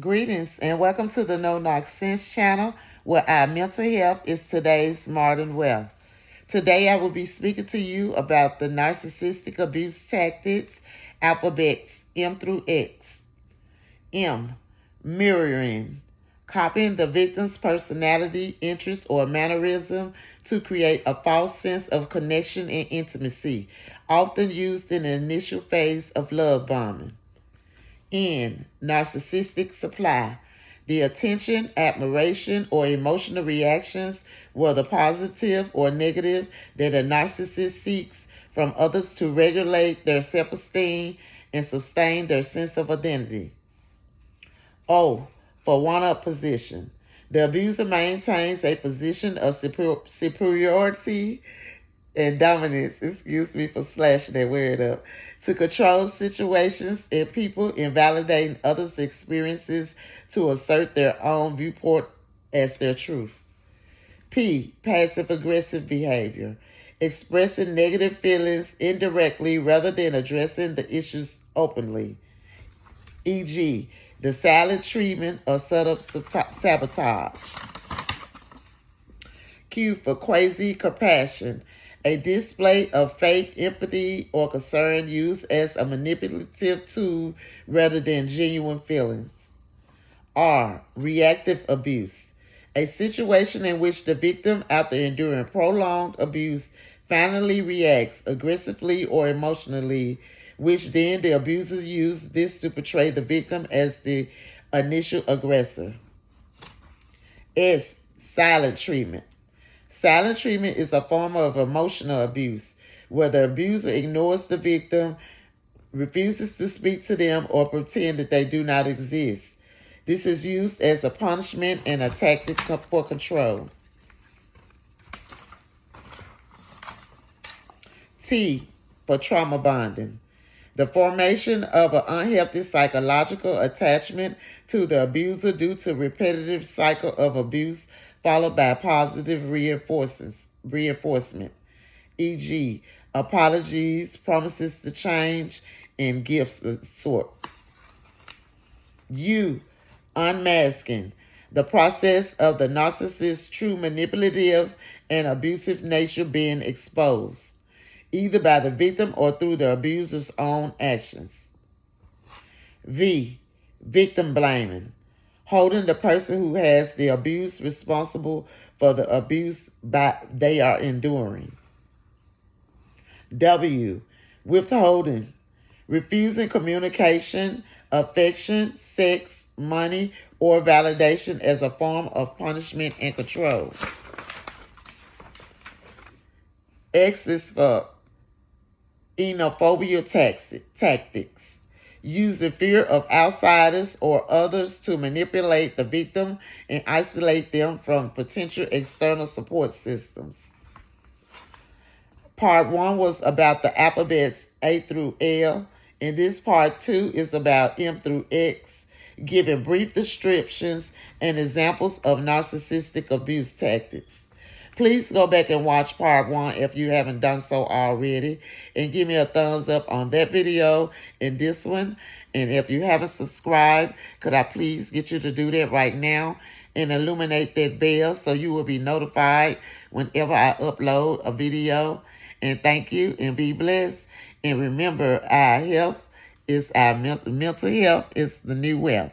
Greetings and welcome to the No Narcissist channel where our mental health is today's modern wealth. Today I will be speaking to you about the narcissistic abuse tactics, alphabets M through X. M. Mirroring. Copying the victim's personality, interest, or mannerism to create a false sense of connection and intimacy, often used in the initial phase of love bombing. N. Narcissistic supply. The attention, admiration, or emotional reactions, whether positive or negative, that a narcissist seeks from others to regulate their self-esteem and sustain their sense of identity. O. For one-up position. The abuser maintains a position of superiority and dominance, excuse me for slashing that word up, to control situations and people, invalidating others' experiences to assert their own viewpoint as their truth. P. Passive-aggressive behavior. Expressing negative feelings indirectly rather than addressing the issues openly. E.g., the silent treatment or subtle sabotage. Q for quasi-compassion. A display of fake empathy or concern used as a manipulative tool rather than genuine feelings. R. Reactive abuse. A situation in which the victim, after enduring prolonged abuse, finally reacts aggressively or emotionally, which then the abusers use this to portray the victim as the initial aggressor. S. Silent treatment. Silent treatment is a form of emotional abuse, where the abuser ignores the victim, refuses to speak to them, or pretend that they do not exist. This is used as a punishment and a tactic for control. T for trauma bonding. The formation of an unhealthy psychological attachment to the abuser due to repetitive cycle of abuse followed by positive reinforcement, e.g., apologies, promises to change, and gifts of sort. U. Unmasking. The process of the narcissist's true manipulative and abusive nature being exposed, either by the victim or through the abuser's own actions. V. Victim blaming. Holding the person who has the abuse responsible for the abuse they are enduring. W. Withholding. Refusing communication, affection, sex, money, or validation as a form of punishment and control. X is for xenophobia tactics. Using fear of outsiders or others to manipulate the victim and isolate them from potential external support systems. Part 1 was about the alphabets A through L, and this part 2 is about M through X, giving brief descriptions and examples of narcissistic abuse tactics. Please go back and watch part 1 if you haven't done so already, and give me a thumbs up on that video and this one. And if you haven't subscribed, could I please get you to do that right now and illuminate that bell so you will be notified whenever I upload a video. And thank you and be blessed. And remember, our health is our mental health is the new wealth.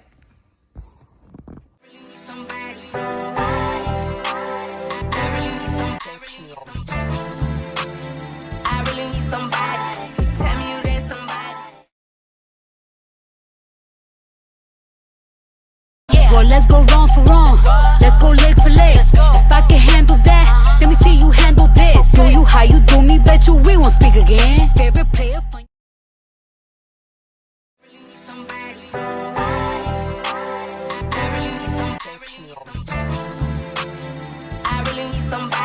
Well, let's go wrong for wrong. Let's go leg for leg. If I can handle that, let me see you handle this. Do you how you do me? Bet you we won't speak again. Favorite player. I really need somebody.